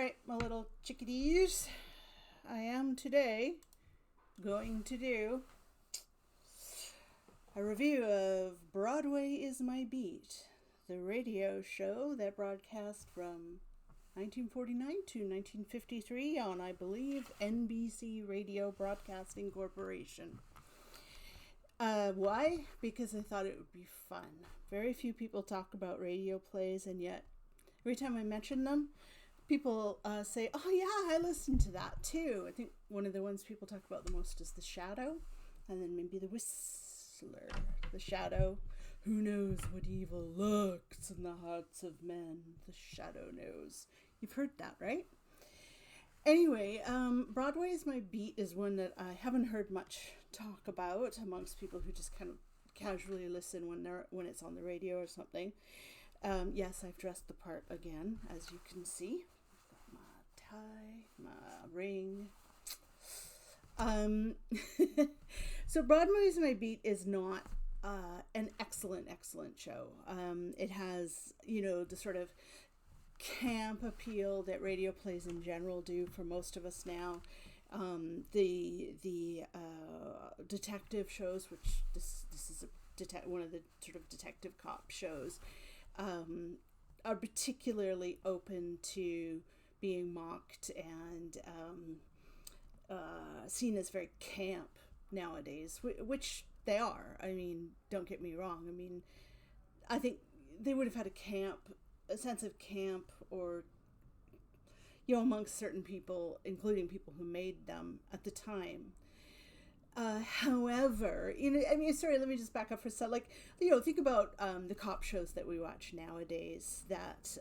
right, my little chickadees. I am today going to do a review of Broadway is My Beat, the radio show that broadcast from 1949 to 1953 on, I believe, NBC Radio Broadcasting Corporation. Why? Because I thought it would be fun. Very few people talk about radio plays, and yet every time I mention them, people say, oh yeah, I listened to that too. I think one of the ones people talk about the most is The Shadow, and then maybe The Whistler. The Shadow, who knows what evil lurks in the hearts of men? The Shadow knows. You've heard that, right? Anyway, Broadway is My Beat is one that I haven't heard much talk about amongst people who just kind of casually listen when it's on the radio or something. Yes, I've dressed the part again, as you can see. I've got my tie, my ring. So Broadway is My Beat is not an excellent show. It has, the sort of camp appeal that radio plays in general do for most of us now. The detective shows, which this is one of the sort of detective cop shows, are particularly open to being mocked and seen as very camp nowadays, which they are. I mean, don't get me wrong. I mean, I think they would have had a sense of camp, or amongst certain people, including people who made them at the time. However, let me just back up for a second. Think about the cop shows that we watch nowadays that,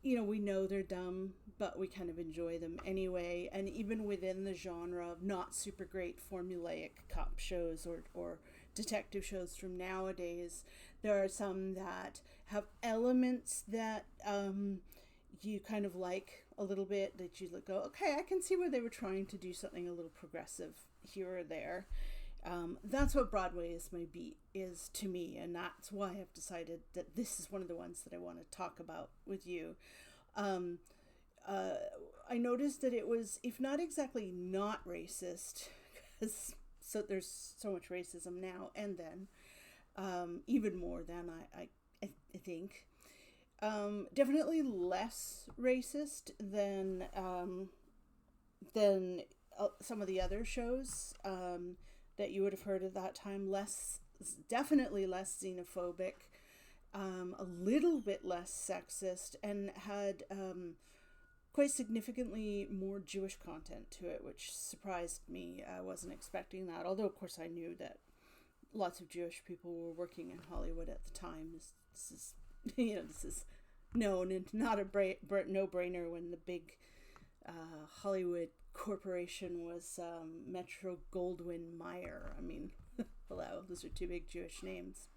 we know they're dumb, but we kind of enjoy them anyway. And even within the genre of not super great formulaic cop shows or detective shows from nowadays, there are some that have elements that you kind of like a little bit, that you go, okay, I can see where they were trying to do something a little progressive here or there. That's what Broadway is My Beat is to me, and that's why I've decided that this is one of the ones that I want to talk about with you. I noticed that it was, if not exactly not racist, because there's so much racism now and then, even more than I think. Definitely less racist than some of the other shows that you would have heard at that time. Definitely less xenophobic, a little bit less sexist, and had quite significantly more Jewish content to it, which surprised me. I wasn't expecting that, although of course I knew that lots of Jewish people were working in Hollywood at the time. This is this is known and not a no-brainer when the big Hollywood corporation was Metro-Goldwyn-Mayer. I mean, hello, those are two big Jewish names.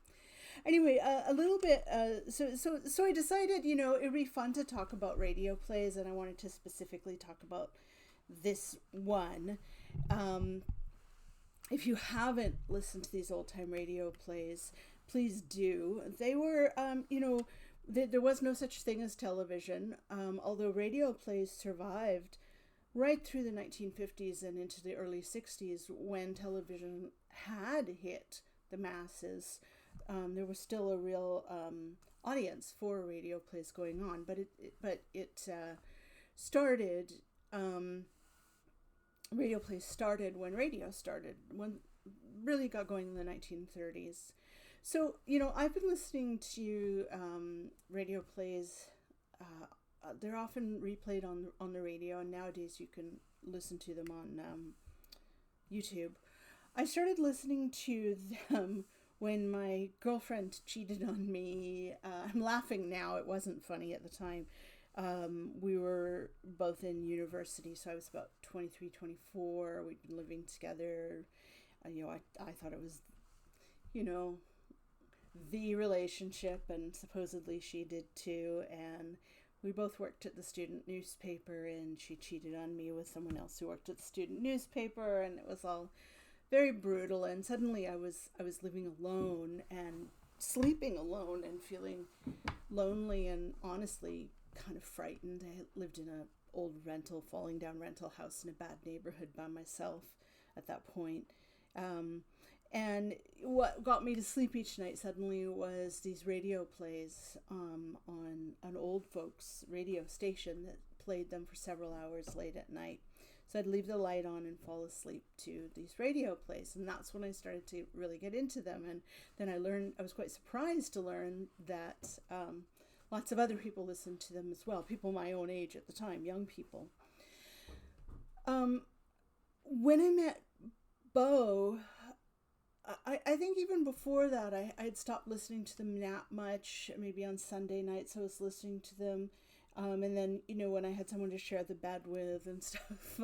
Anyway, a little bit, so I decided, it would be fun to talk about radio plays, and I wanted to specifically talk about this one. If you haven't listened to these old-time radio plays, please do. They were, there was no such thing as television, although radio plays survived right through the 1950s and into the early 60s when television had hit the masses. There was still a real audience for radio plays going on, but it started. Radio plays started when radio started, when really got going in the 1930s. So, I've been listening to radio plays. They're often replayed on the radio, and nowadays you can listen to them on YouTube. I started listening to them when my girlfriend cheated on me. I'm laughing now. It wasn't funny at the time. We were both in university, so I was about 23, 24. We'd been living together. I thought it was, the relationship, and supposedly she did too. And we both worked at the student newspaper, and she cheated on me with someone else who worked at the student newspaper, and it was all very brutal. And suddenly I was living alone and sleeping alone and feeling lonely and honestly kind of frightened. I lived in a old falling down rental house in a bad neighborhood by myself at that point. And what got me to sleep each night suddenly was these radio plays on an old folks radio station that played them for several hours late at night. So I'd leave the light on and fall asleep to these radio plays. And that's when I started to really get into them. And then I was quite surprised to learn that lots of other people listened to them as well. People my own age at the time, young people. When I met Bo, I think even before that, I'd stopped listening to them that much. Maybe on Sunday nights I was listening to them. And then, when I had someone to share the bed with and stuff,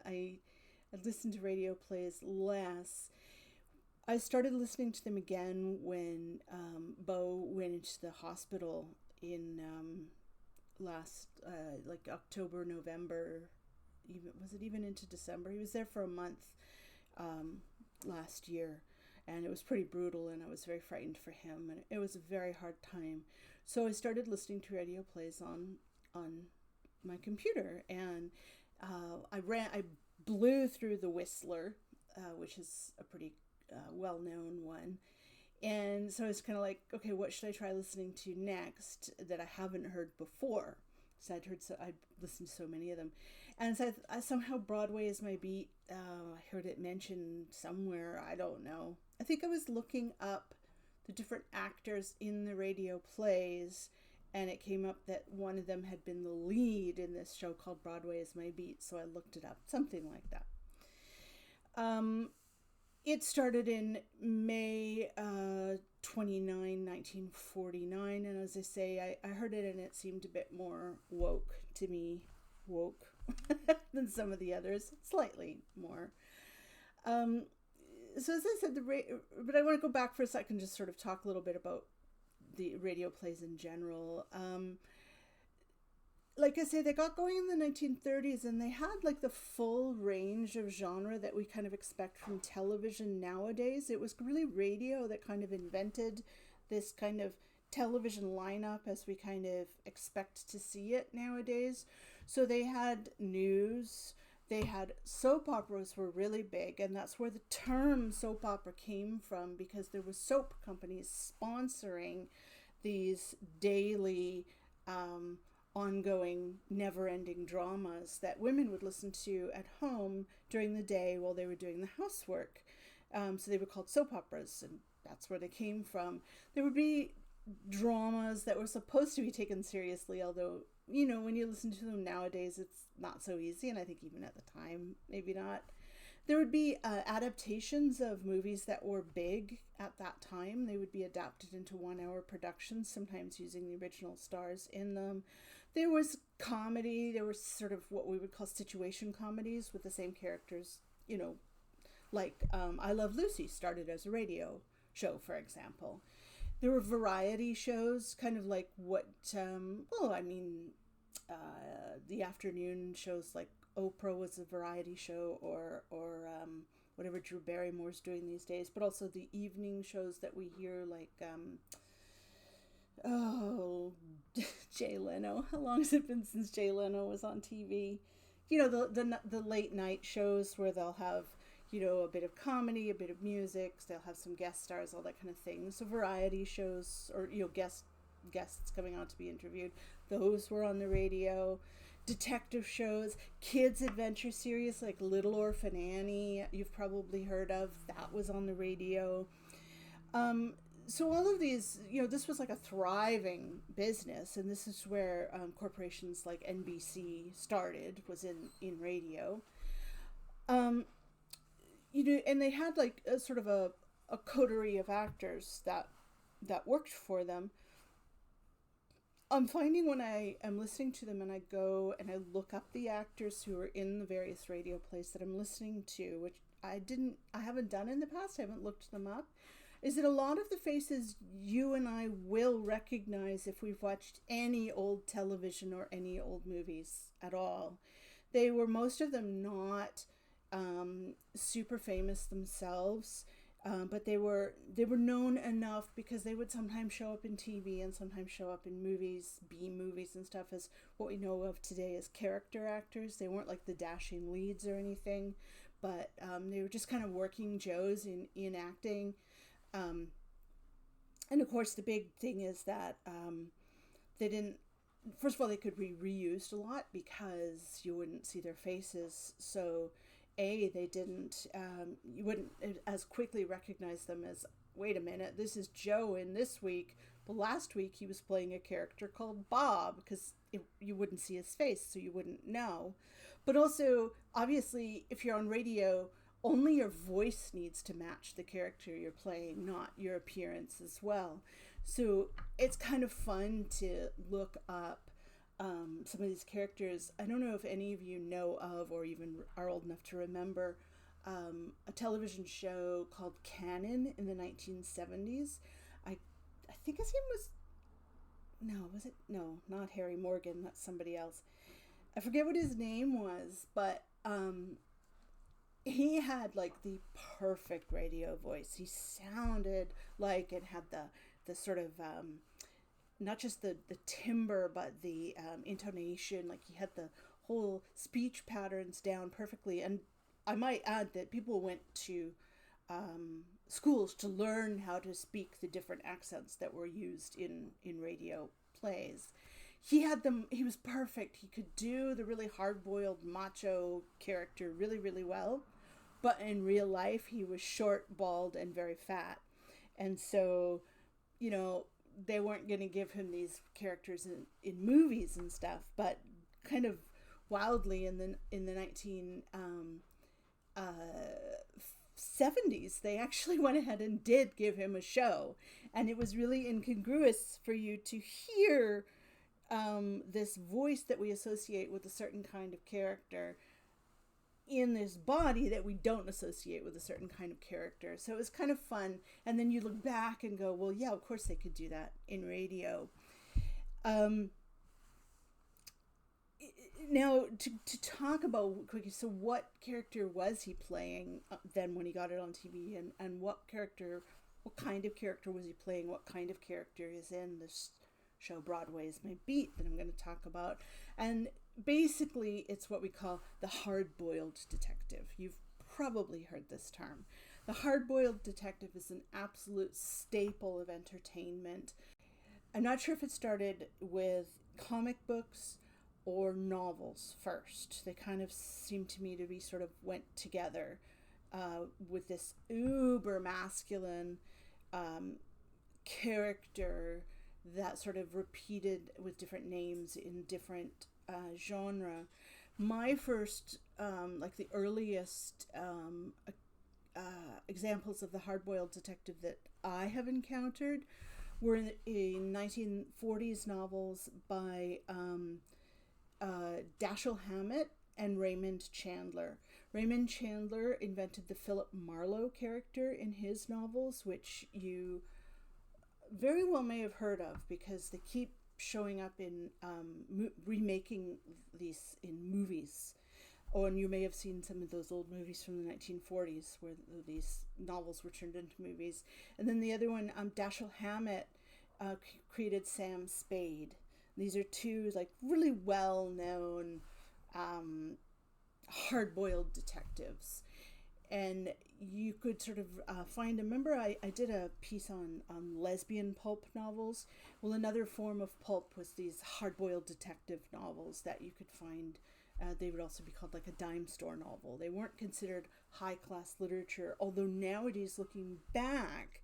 I listened to radio plays less. I started listening to them again when Bo went into the hospital in last, October, November, was it even into December? He was there for a month last year, and it was pretty brutal, and I was very frightened for him, and it was a very hard time. So I started listening to radio plays on my computer, and I blew through The Whistler, which is a pretty well-known one. And so I was kind of like, okay, what should I try listening to next that I haven't heard before? So I'd listened to so many of them. And so somehow Broadway is my beat. I heard it mentioned somewhere. I don't know. I think I was looking up the different actors in the radio plays, and it came up that one of them had been the lead in this show called Broadway is My Beat. So I looked it up, something like that. It started in May 29, 1949, and as I say, I heard it and it seemed a bit more woke to me, than some of the others, slightly more. So as I said, but I want to go back for a second, just sort of talk a little bit about the radio plays in general. Like I say, they got going in the 1930s, and they had like the full range of genre that we kind of expect from television nowadays. It was really radio that kind of invented this kind of television lineup as we kind of expect to see it nowadays. So they had news, they had soap operas were really big, and that's where the term soap opera came from, because there was soap companies sponsoring these daily ongoing, never-ending dramas that women would listen to at home during the day while they were doing the housework. So they were called soap operas, and that's where they came from. There would be dramas that were supposed to be taken seriously, although, when you listen to them nowadays, it's not so easy, and I think even at the time, maybe not. There would be adaptations of movies that were big at that time. They would be adapted into 1-hour productions, sometimes using the original stars in them. There was comedy. There was sort of what we would call situation comedies with the same characters, like I Love Lucy started as a radio show, for example. There were variety shows, kind of like what, the afternoon shows like Oprah was a variety show, or whatever Drew Barrymore's doing these days, but also the evening shows that we hear, like, Jay Leno. How long has it been since Jay Leno was on TV? The late night shows where they'll have, a bit of comedy, a bit of music, they'll have some guest stars, all that kind of thing. So variety shows, or, guests coming on to be interviewed, those were on the radio. Detective shows, kids adventure series like Little Orphan Annie, you've probably heard of, that was on the radio. So all of these, this was like a thriving business, and this is where corporations like NBC started, was in radio. And they had like a sort of a coterie of actors that worked for them. I'm finding when I am listening to them and I go and I look up the actors who are in the various radio plays that I'm listening to, which I haven't done in the past, I haven't looked them up, is that a lot of the faces you and I will recognize if we've watched any old television or any old movies at all. They were, most of them, not super famous themselves. But they were known enough because they would sometimes show up in TV and sometimes show up in movies, B movies and stuff, as what we know of today as character actors. They weren't like the dashing leads or anything, but they were just kind of working Joes in acting. And of course, the big thing is that they didn't. First of all, they could be reused a lot because you wouldn't see their faces. So, they didn't. You wouldn't as quickly recognize them as, wait a minute, this is Joe in this week. But last week he was playing a character called Bob, because you wouldn't see his face, so you wouldn't know. But also, obviously, if you're on radio, only your voice needs to match the character you're playing, not your appearance as well. So it's kind of fun to look up some of these characters. I don't know if any of you know of or even are old enough to remember a television show called Canon in the 1970s. I think his name was, no, not Harry Morgan, that's somebody else. I forget what his name was, but he had like the perfect radio voice. He sounded like it had the sort of not just the timbre, but the intonation. Like he had the whole speech patterns down perfectly. And I might add that people went to schools to learn how to speak the different accents that were used in radio plays. He was perfect. He could do the really hard-boiled macho character really, really well. But in real life, he was short, bald, and very fat. And so, they weren't going to give him these characters in movies and stuff. But kind of wildly in the 1970s, they actually went ahead and did give him a show. And it was really incongruous for you to hear this voice that we associate with a certain kind of character in this body that we don't associate with a certain kind of character. So it was kind of fun. And then you look back and go, well, yeah, of course they could do that in radio. Now, to talk about quickly, so what character was he playing then when he got it on TV, and what kind of character was he playing? What kind of character is in this show Broadway is My Beat that I'm going to talk about? And basically, it's what we call the hard-boiled detective. You've probably heard this term. The hard-boiled detective is an absolute staple of entertainment. I'm not sure if it started with comic books or novels first. They kind of seem to me to be sort of went together with this uber masculine character that sort of repeated with different names in different genre. My first, the earliest examples of the hard-boiled detective that I have encountered were in 1940s novels by Dashiell Hammett and Raymond Chandler. Raymond Chandler invented the Philip Marlowe character in his novels, which you very well may have heard of because they keep showing up in remaking these in movies. And you may have seen some of those old movies from the 1940s where these novels were turned into movies. And then the other one, Dashiell Hammett created Sam Spade. These are two really well-known hard-boiled detectives. And you could sort of find, remember I did a piece on lesbian pulp novels. Well, another form of pulp was these hard-boiled detective novels that you could find. They would also be called like a dime store novel. They weren't considered high-class literature, although nowadays, looking back,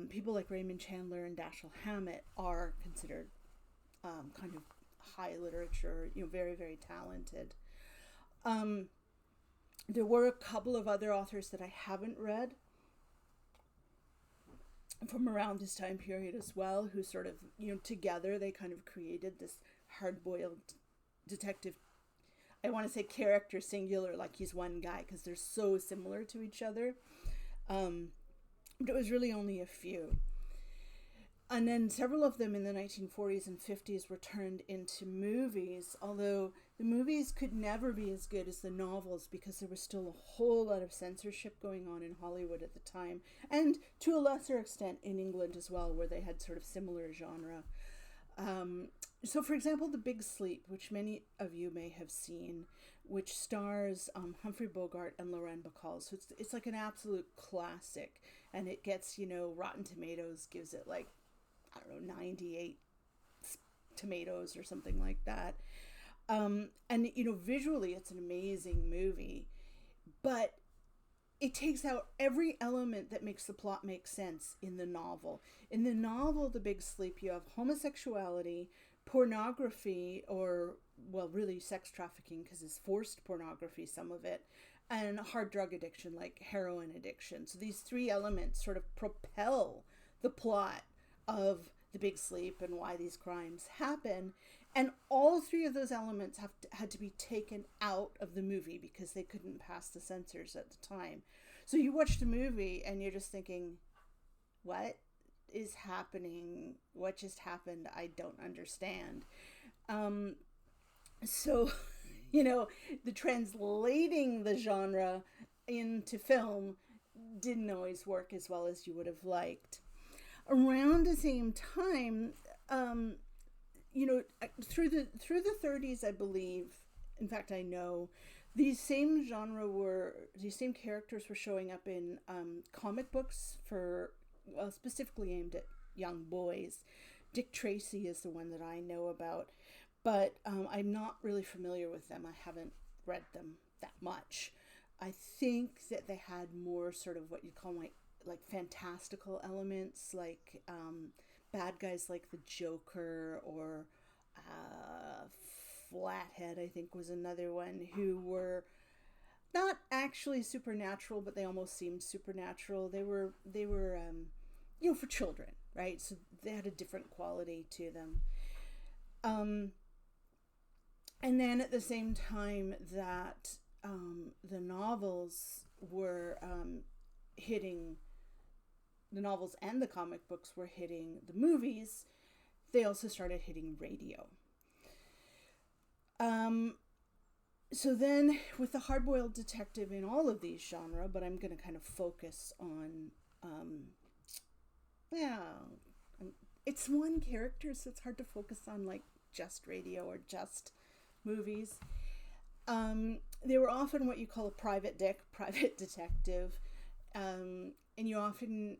people like Raymond Chandler and Dashiell Hammett are considered kind of high literature, very, very talented. There were a couple of other authors that I haven't read from around this time period as well, who sort of, together they kind of created this hard-boiled detective. I want to say character singular, like he's one guy, because they're so similar to each other. But it was really only a few. And then several of them in the 1940s and 50s were turned into movies, although the movies could never be as good as the novels because there was still a whole lot of censorship going on in Hollywood at the time, and to a lesser extent in England as well, where they had sort of similar genre. So, for example, The Big Sleep, which many of you may have seen, which stars Humphrey Bogart and Lauren Bacall. So it's like an absolute classic, and it gets, Rotten Tomatoes gives it like, I don't know, 98 tomatoes or something like that. And, visually it's an amazing movie, but it takes out every element that makes the plot make sense in the novel. In the novel, The Big Sleep, you have homosexuality, pornography, or, well, really sex trafficking because it's forced pornography, some of it, and hard drug addiction, like heroin addiction. So these three elements sort of propel the plot of The Big Sleep and why these crimes happen. And all three of those elements had to be taken out of the movie because they couldn't pass the censors at the time. So you watch the movie and you're just thinking, what is happening? What just happened? I don't understand. So, the translating the genre into film didn't always work as well as you would have liked. Around the same time, through the 30s, I believe, in fact, I know, these same characters were showing up in comic books specifically aimed at young boys. Dick Tracy is the one that I know about, but I'm not really familiar with them. I haven't read them that much. I think that they had more sort of what you call like fantastical elements, like bad guys like the Joker or Flathead, I think was another one, who were not actually supernatural, but they almost seemed supernatural. They were for children, right? So they had a different quality to them. And then at the same time that the novels were hitting, the novels and the comic books were hitting the movies, they also started hitting radio. So then with the hard-boiled detective in all of these genres, but I'm going to kind of focus on, it's one character, so it's hard to focus on like just radio or just movies. They were often what you call a private detective. And you often,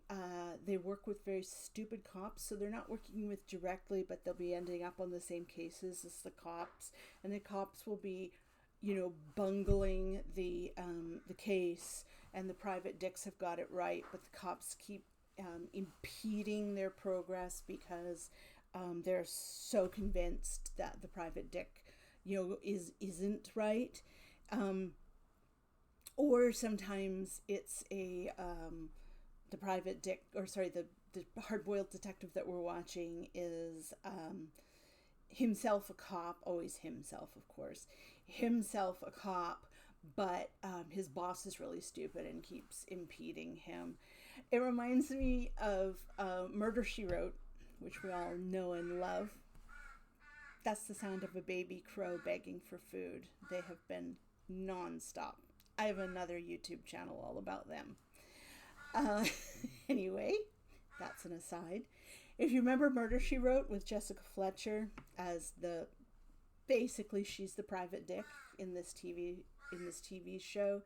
they work with very stupid cops, so they're not working with directly, but they'll be ending up on the same cases as the cops, and the cops will be, bungling the case, and the private dicks have got it right, but the cops keep impeding their progress because they're so convinced that the private dick, isn't right. Or sometimes it's the private dick, the hard-boiled detective that we're watching is himself a cop, always himself, of course, himself a cop, but his boss is really stupid and keeps impeding him. It reminds me of Murder, She Wrote, which we all know and love. That's the sound of a baby crow begging for food. They have been non-stop. I have another YouTube channel all about them. Anyway, that's an aside. If you remember Murder, She Wrote with Jessica Fletcher as basically she's the private dick in this TV show,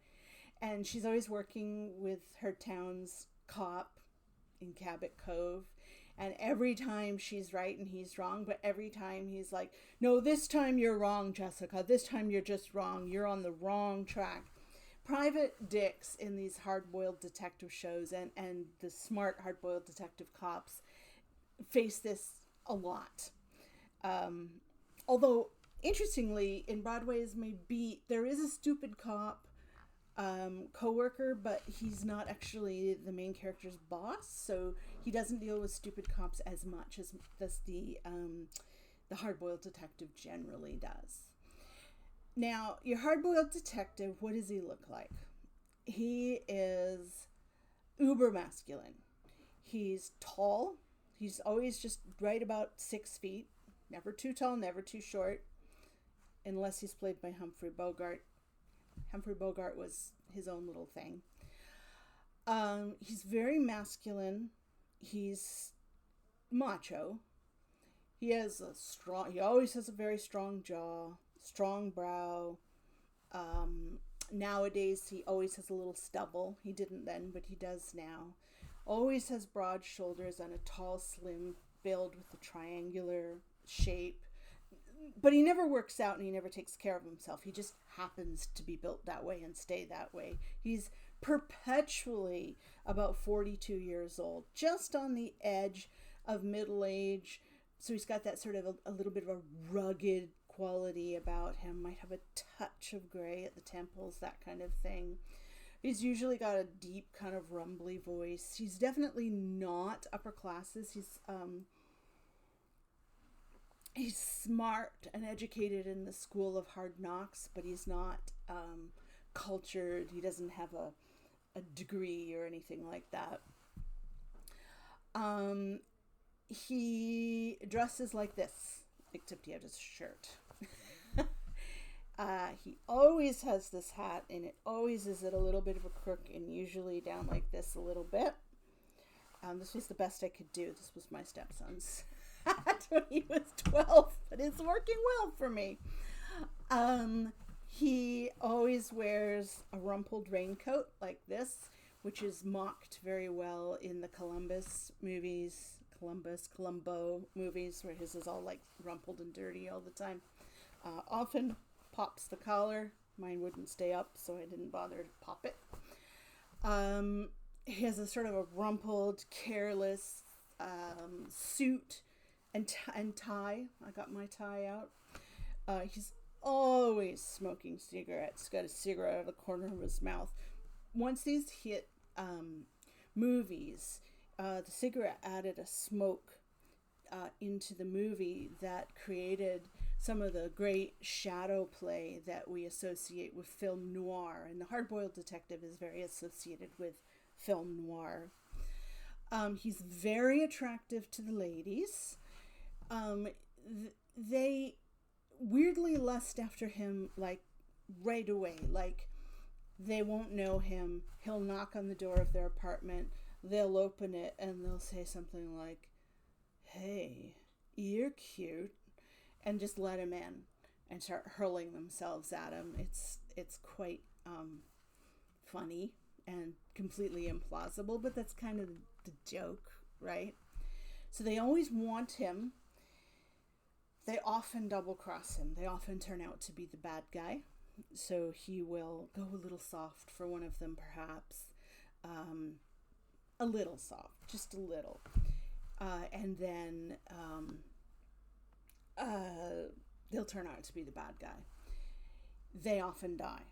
and she's always working with her town's cop in Cabot Cove, and every time she's right and he's wrong, but every time he's like, no, this time you're wrong, Jessica, this time you're just wrong, you're on the wrong track. Private dicks in these hard-boiled detective shows and the smart hard-boiled detective cops face this a lot. Although, interestingly, in Broadway's maybe there is a stupid cop co-worker, but he's not actually the main character's boss, so he doesn't deal with stupid cops as much as the hard-boiled detective generally does. Now, your hard-boiled detective, what does he look like? He is uber masculine. He's tall, He's always just right about 6 feet, never too tall, never too short, unless he's played by Humphrey Bogart. Humphrey Bogart was his own little thing. He's very masculine. He's macho. He always has a very strong jaw, strong brow. Nowadays, he always has a little stubble. He didn't then, but he does now. Always has broad shoulders and a tall, slim build with a triangular shape. But he never works out and he never takes care of himself. He just happens to be built that way and stay that way. He's perpetually about 42 years old, just on the edge of middle age. So he's got that sort of a little bit of a rugged quality about him. Might have a touch of gray at the temples, that kind of thing. He's usually got a deep kind of rumbly voice. He's definitely not upper classes. He's smart and educated in the school of hard knocks, but he's not cultured. He doesn't have a degree or anything like that. He dresses like this, except he has his shirt. He always has this hat, and it always is at a little bit of a crook, and usually down like this a little bit. This was the best I could do. This was my stepson's hat when he was 12, but it's working well for me. He always wears a rumpled raincoat like this, which is mocked very well in the Columbo movies, where his is all like rumpled and dirty all the time. Often pops the collar. Mine wouldn't stay up, so I didn't bother to pop it. He has a sort of a rumpled, careless suit and tie. I got my tie out. He's always smoking cigarettes. Got a cigarette out of the corner of his mouth. Once these hit movies, the cigarette added a smoke into the movie that created some of the great shadow play that we associate with film noir. And The Hard-Boiled Detective is very associated with film noir. He's very attractive to the ladies. They weirdly lust after him like right away. Like they won't know him. He'll knock on the door of their apartment. They'll open it and they'll say something like, "Hey, you're cute," and just let him in and start hurling themselves at him. It's quite funny and completely implausible, but that's kind of the joke, right? So they always want him. They often double cross him. They often turn out to be the bad guy. So he will go a little soft for one of them, perhaps. A little soft, just a little. And then they'll turn out to be the bad guy. They often die.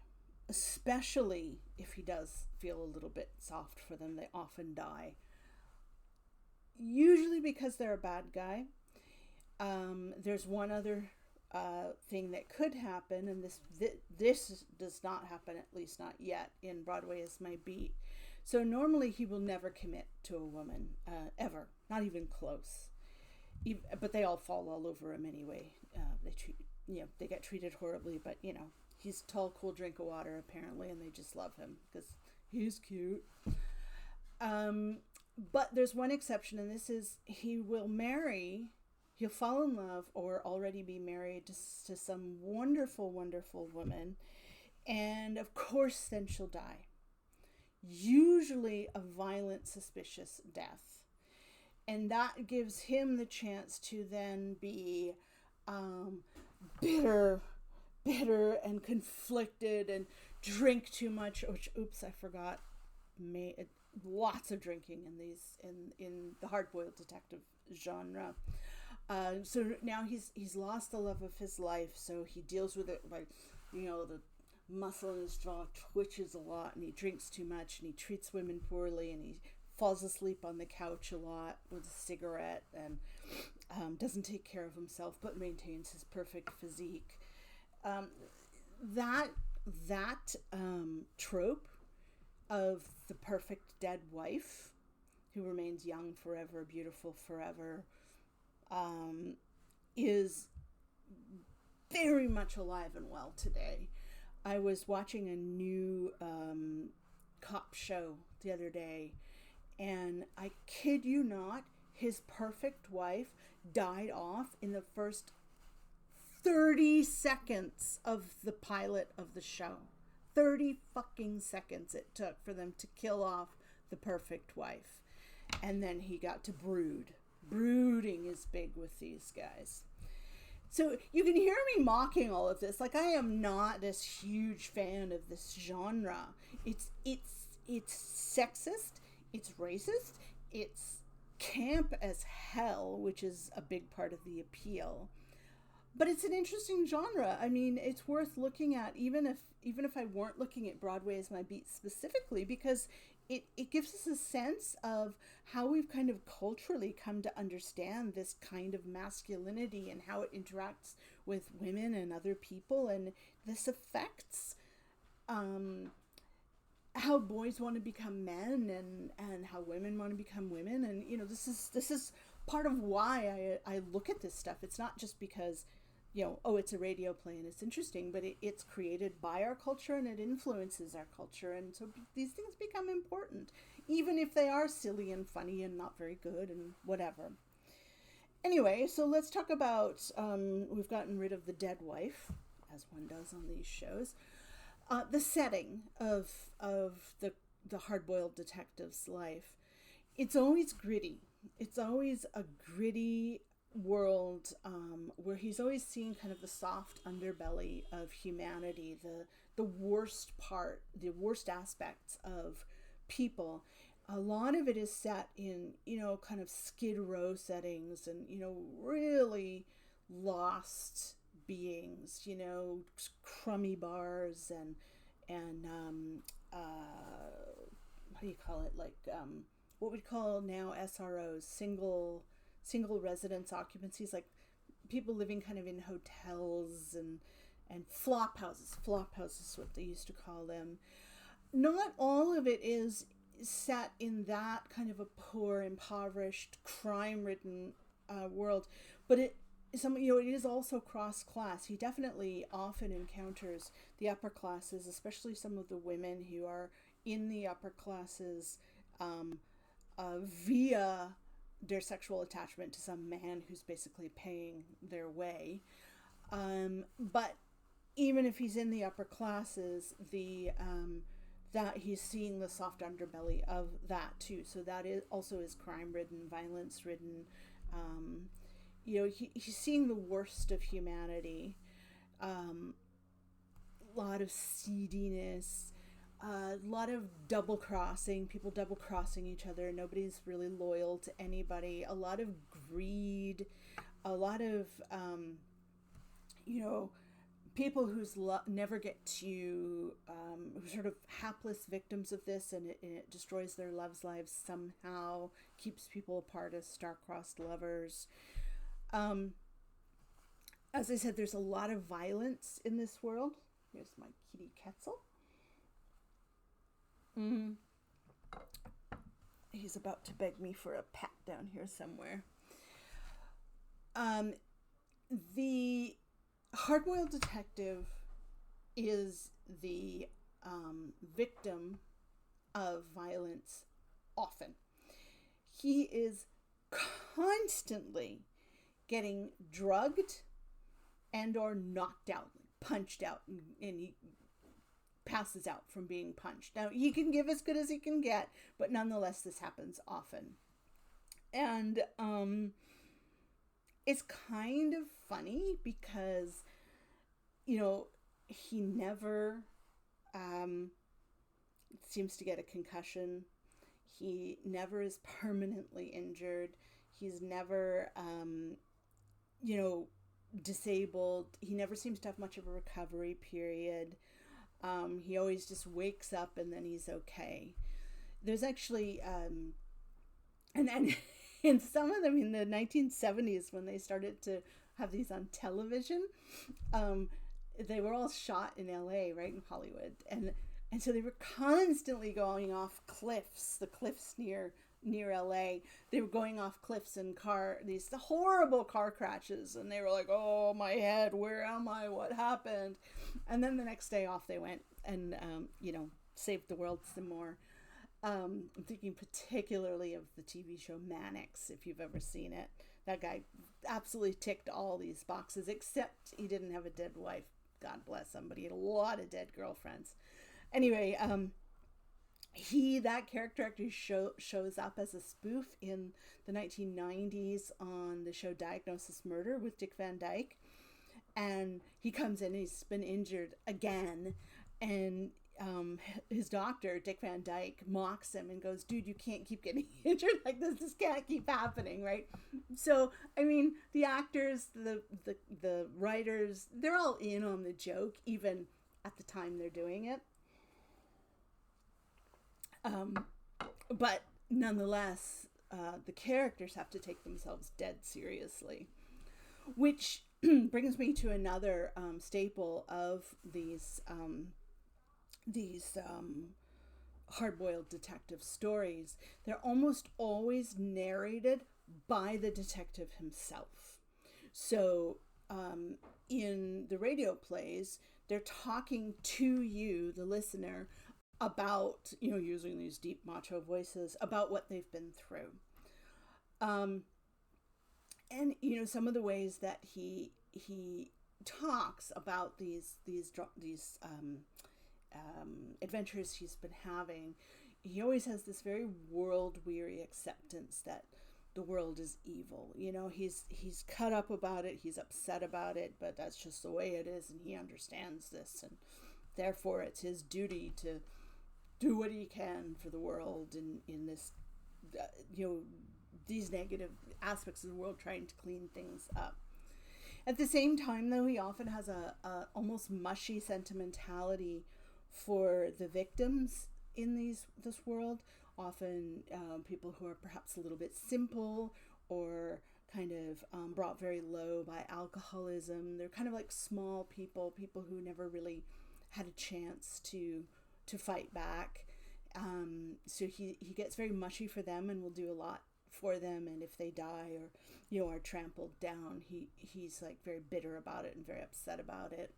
Especially if he does feel a little bit soft for them, they often die. Usually because they're a bad guy. There's one other thing that could happen, and this does not happen, at least not yet, in Broadway Is My Beat. So normally he will never commit to a woman, ever, not even close. But they all fall all over him anyway. They get treated horribly, but he's a tall, cool drink of water apparently, and they just love him because he's cute. But there's one exception, and this is he'll fall in love or already be married to some wonderful, wonderful woman. And of course, then she'll die. Usually a violent, suspicious death. And that gives him the chance to then be bitter and conflicted and drink too much. I forgot. Lots of drinking in the hard-boiled detective genre. So now he's lost the love of his life, so he deals with it by, the muscle in his jaw twitches a lot, and he drinks too much, and he treats women poorly, and he falls asleep on the couch a lot with a cigarette, and doesn't take care of himself, but maintains his perfect physique. That trope of the perfect dead wife who remains young forever, beautiful forever, is very much alive and well today. I was watching a new cop show the other day, and I kid you not, his perfect wife died off in the first 30 seconds of the pilot of the show. 30 fucking seconds it took for them to kill off the perfect wife. And then he got to brood. Brooding is big with these guys. So you can hear me mocking all of this. Like, I am not this huge fan of this genre. It's sexist, it's racist, it's camp as hell, which is a big part of the appeal. But it's an interesting genre. I mean, it's worth looking at, even if I weren't looking at Broadway as my beat specifically, because it gives us a sense of how we've kind of culturally come to understand this kind of masculinity and how it interacts with women and other people, and this affects how boys want to become men and how women want to become women. And this is part of why I look at this stuff. It's not just because it's a radio play and it's interesting, but it's created by our culture and it influences our culture. And so these things become important, even if they are silly and funny and not very good and whatever. Anyway, so let's talk about, we've gotten rid of the dead wife, as one does on these shows. The setting of the hard-boiled detective's life. It's always gritty. It's always a gritty world where he's always seeing kind of the soft underbelly of humanity, the worst part, the worst aspects of people. A lot of it is set in, kind of Skid Row settings and, really lost beings, crummy bars and what do you call it? Like, what we'd call now SROs, single residence occupancies, like people living kind of in hotels and flop houses. Flop houses is what they used to call them. Not all of it is set in that kind of a poor, impoverished, crime-ridden world, but it is also cross-class. He definitely often encounters the upper classes, especially some of the women who are in the upper classes via their sexual attachment to some man who's basically paying their way. But even if he's in the upper classes, that he's seeing the soft underbelly of that too. So that is also is crime-ridden, violence-ridden. He's seeing the worst of humanity. A lot of seediness. A lot of double-crossing, people double-crossing each other. Nobody's really loyal to anybody. A lot of greed. A lot of, people whose never get to, who sort of hapless victims of this, and it destroys their loves' lives somehow, keeps people apart as star-crossed lovers. As I said, there's a lot of violence in this world. Here's my kitty Quetzal. He's about to beg me for a pat down here somewhere. The hard-boiled detective is the victim of violence often. He is constantly getting drugged and or knocked out, punched out, and he passes out from being punched. Now, he can give as good as he can get, but nonetheless, this happens often. And it's kind of funny because, he never seems to get a concussion. He never is permanently injured. He's never, disabled. He never seems to have much of a recovery period. He always just wakes up and then he's okay. There's actually, and in some of them in the 1970s when they started to have these on television, they were all shot in LA, right, in Hollywood. And so they were constantly going off cliffs, the cliffs near near LA. They were going off cliffs in these horrible car crashes, and they were like, oh, my head, where am I? What happened? And then the next day off they went and, saved the world some more. I'm thinking particularly of the TV show Mannix, if you've ever seen it. That guy absolutely ticked all these boxes, except he didn't have a dead wife. God bless him, but he had a lot of dead girlfriends. Anyway, that character actually shows up as a spoof in the 1990s on the show Diagnosis Murder with Dick Van Dyke. And he comes in, he's been injured again, and his doctor, Dick Van Dyke, mocks him and goes, dude, you can't keep getting injured like this. This can't keep happening, right? So, I mean, the actors, the writers, they're all in on the joke, even at the time they're doing it. But nonetheless, the characters have to take themselves dead seriously, which brings me to another staple of these hard-boiled detective stories. They're almost always narrated by the detective himself. So in the radio plays, they're talking to you, the listener, about, using these deep macho voices, about what they've been through. And, some of the ways that he talks about these adventures he's been having, he always has this very world-weary acceptance that the world is evil. He's cut up about it, he's upset about it, but that's just the way it is, and he understands this, and therefore it's his duty to do what he can for the world in this, these negative aspects of the world, trying to clean things up. At the same time, though, he often has a almost mushy sentimentality for the victims in this world. Often people who are perhaps a little bit simple or kind of brought very low by alcoholism. They're kind of like small people who never really had a chance to fight back. So he gets very mushy for them and will do a lot for them. And if they die or are trampled down, he's like very bitter about it and very upset about it.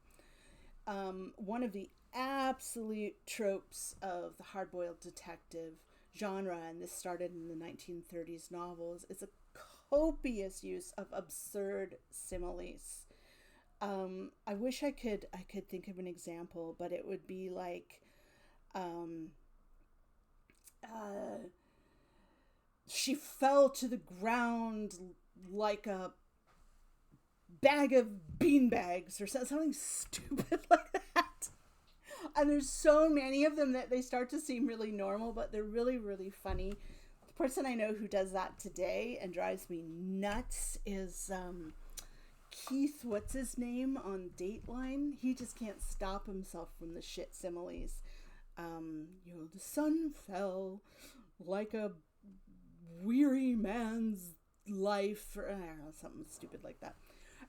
One of the absolute tropes of the hard-boiled detective genre, and this started in the 1930s novels, is a copious use of absurd similes. I wish I could think of an example, but it would be like, she fell to the ground like a bag of beanbags, or something stupid like that. And there's so many of them that they start to seem really normal, but they're really, really funny. The person I know who does that today and drives me nuts is Keith, what's his name, on Dateline. He just can't stop himself from the shit similes. The sun fell like a weary man's life, or I don't know, something stupid like that.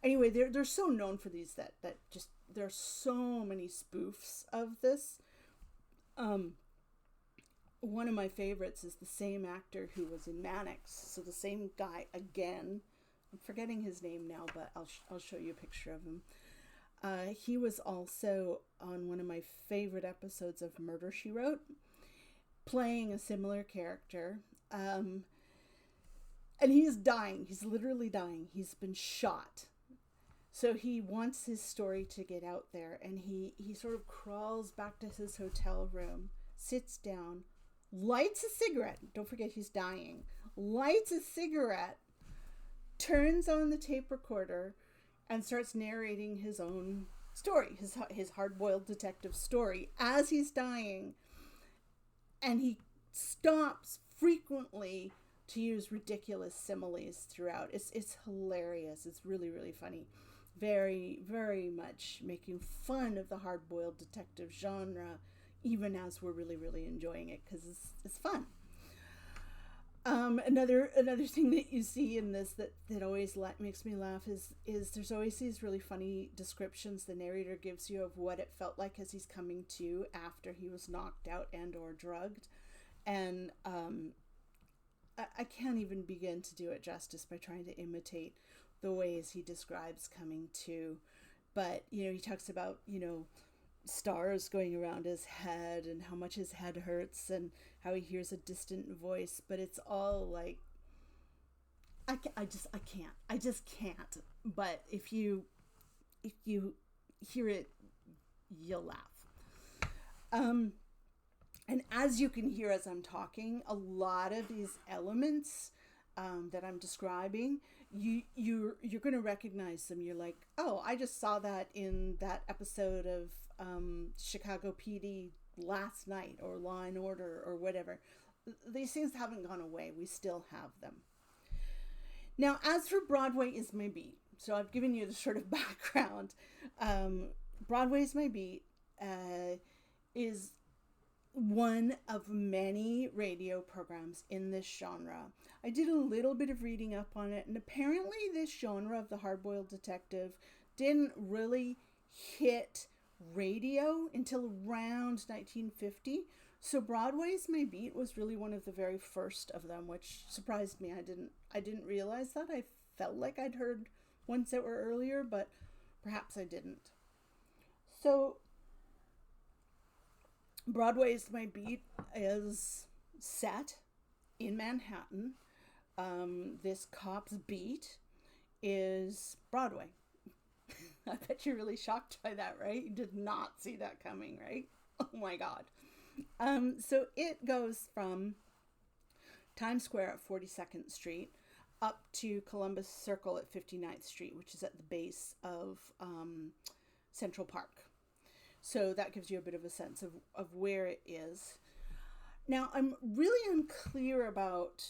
Anyway, they're so known for these that just, there are so many spoofs of this. One of my favorites is the same actor who was in Mannix, so the same guy again. I'm forgetting his name now, but I'll show you a picture of him. He was also on one of my favorite episodes of Murder, She Wrote, playing a similar character. And he's dying. He's literally dying. He's been shot. So he wants his story to get out there, and he sort of crawls back to his hotel room, sits down, lights a cigarette. Don't forget he's dying. Lights a cigarette, turns on the tape recorder, and starts narrating his own story, his hard-boiled detective story as he's dying. And he stops frequently to use ridiculous similes throughout. It's hilarious. It's really, really funny. Very, very much making fun of the hard-boiled detective genre, even as we're really, really enjoying it, because it's fun. Another thing that you see in this that always makes me laugh is there's always these really funny descriptions the narrator gives you of what it felt like as he's coming to after he was knocked out and or drugged. And I can't even begin to do it justice by trying to imitate the ways he describes coming to. But, he talks about, stars going around his head and how much his head hurts and how he hears a distant voice. But it's all like, I just can't. But if you hear it, you'll laugh. And as you can hear as I'm talking, a lot of these elements that I'm describing, you're going to recognize them. You're like, oh, I just saw that in that episode of Chicago PD last night, or Law and Order, or whatever. These things haven't gone away. We still have them. Now, as for Broadway is my beat, so I've given you the sort of background. Broadway is my beat is one of many radio programs in this genre. I did a little bit of reading up on it, and apparently this genre of the hard-boiled detective didn't really hit radio until around 1950. So Broadway's My Beat was really one of the very first of them, which surprised me. I didn't realize that. I felt like I'd heard ones that were earlier, but perhaps I didn't. So Broadway's My Beat is set in Manhattan. This cop's beat is Broadway. I bet you're really shocked by that, right? You did not see that coming, right? Oh my God. So it goes from Times Square at 42nd Street up to Columbus Circle at 59th Street, which is at the base of Central Park. So that gives you a bit of a sense of where it is. Now, I'm really unclear about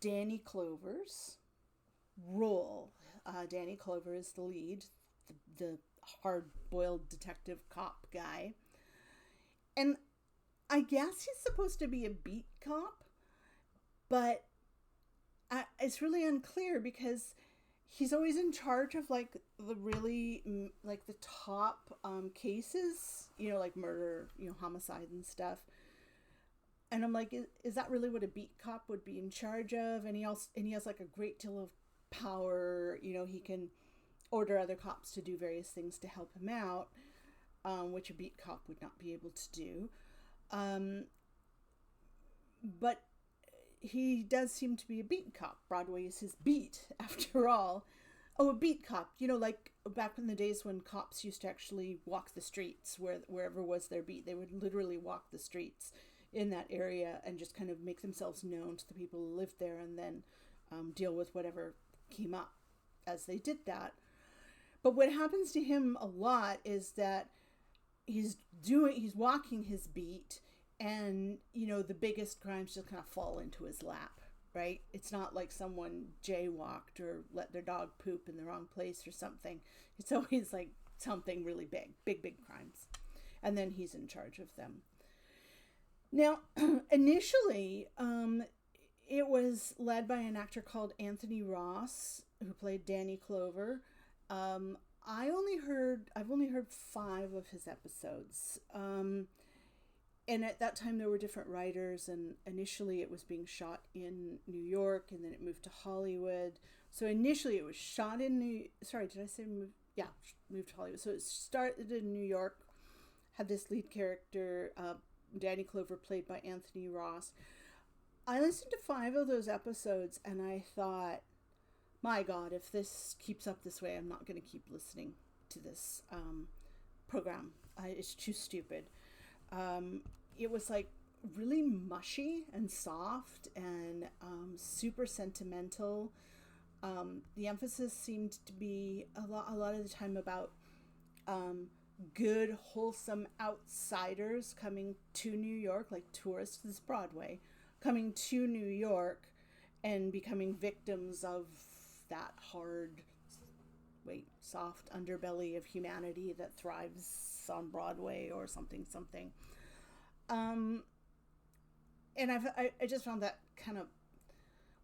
Danny Clover's role. Danny Clover is the lead, the hard-boiled detective cop guy. And I guess he's supposed to be a beat cop, but it's really unclear because he's always in charge of like the really like the top cases, like murder, homicide and stuff. And I'm like, is that really what a beat cop would be in charge of? And he has like a great deal of power. He can order other cops to do various things to help him out, which a beat cop would not be able to do. But he does seem to be a beat cop. Broadway is his beat, after all. Oh, a beat cop, like back in the days when cops used to actually walk the streets, wherever was their beat. They would literally walk the streets in that area and just kind of make themselves known to the people who lived there, and then deal with whatever came up as they did that. But what happens to him a lot is that he's walking his beat, and the biggest crimes just kind of fall into his lap, right? It's not like someone jaywalked or let their dog poop in the wrong place or something. It's always like something really big crimes, and then he's in charge of them. Now, initially, it was led by an actor called Anthony Ross, who played Danny Clover. I've only heard 5 of his episodes. And at that time there were different writers, and initially it was being shot in New York, and then it moved to Hollywood. So initially it was shot in moved to Hollywood. So it started in New York, had this lead character, Danny Clover, played by Anthony Ross. I listened to 5 of those episodes, and I thought, my God, if this keeps up this way, I'm not going to keep listening to this program. It's too stupid. It was like really mushy and soft and super sentimental. The emphasis seemed to be a lot of the time about good, wholesome outsiders coming to New York, like tourists. This Broadway, coming to New York and becoming victims of that soft underbelly of humanity that thrives on Broadway or something. And I just found that kind of,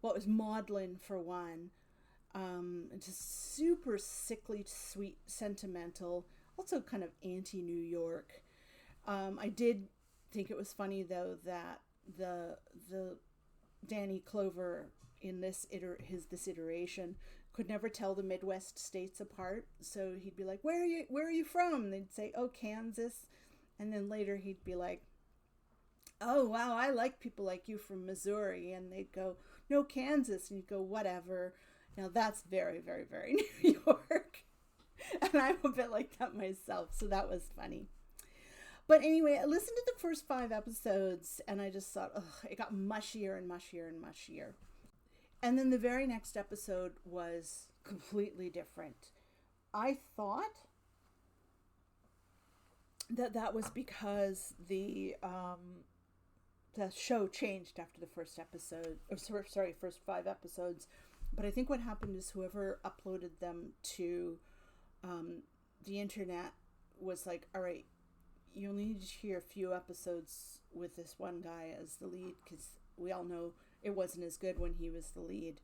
well, it was maudlin for one, just super sickly, sweet, sentimental, also kind of anti-New York. I did think it was funny though that the Danny Clover in this iteration could never tell the Midwest states apart. So he'd be like, where are you from? And they'd say, oh, Kansas. And then later he'd be like, oh, wow, I like people like you from Missouri. And they'd go, no, Kansas. And you'd go, whatever. Now that's very, very, very New York. And I'm a bit like that myself. So that was funny. But anyway, I listened to the first 5 episodes and I just thought, it got mushier and mushier and mushier. And then the very next episode was completely different. I thought that was because the show changed after the first episode, first 5 episodes. But I think what happened is whoever uploaded them to the internet was like, all right, you only need to hear a few episodes with this one guy as the lead, because we all know it wasn't as good when he was the lead.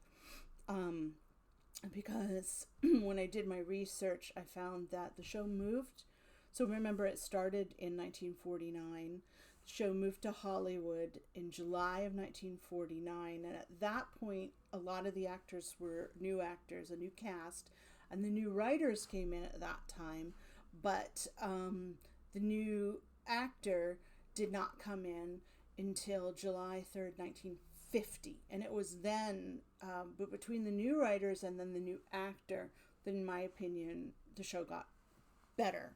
Because when I did my research, I found that the show moved. So remember, it started in 1949. The show moved to Hollywood in July of 1949. And at that point, a lot of the actors were new actors, a new cast. And the new writers came in at that time. But the new actor did not come in until July 3rd, 1950. And it was then, but between the new writers and then the new actor, that in my opinion, the show got better.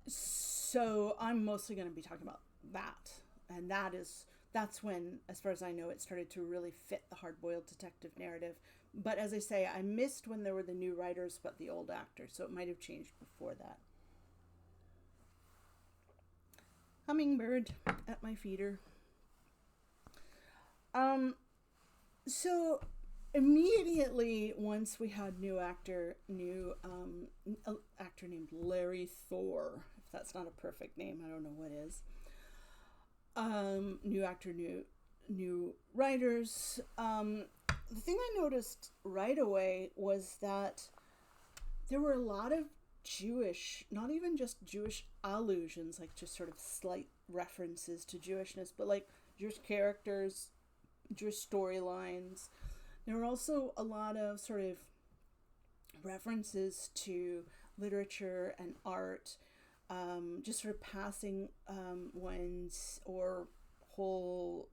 So I'm mostly going to be talking about that. And that's when, as far as I know, it started to really fit the hard-boiled detective narrative. But as I say, I missed when there were the new writers, but the old actors. So it might have changed before that. Hummingbird at my feeder. So immediately once we had new actor named Larry Thor. If that's not a perfect name, I don't know what is. New actor, new writers. The thing I noticed right away was that there were a lot of Jewish, not even just Jewish allusions, like just sort of slight references to Jewishness, but like Jewish characters, Jewish storylines. There were also a lot of sort of references to literature and art, just sort of passing ones or whole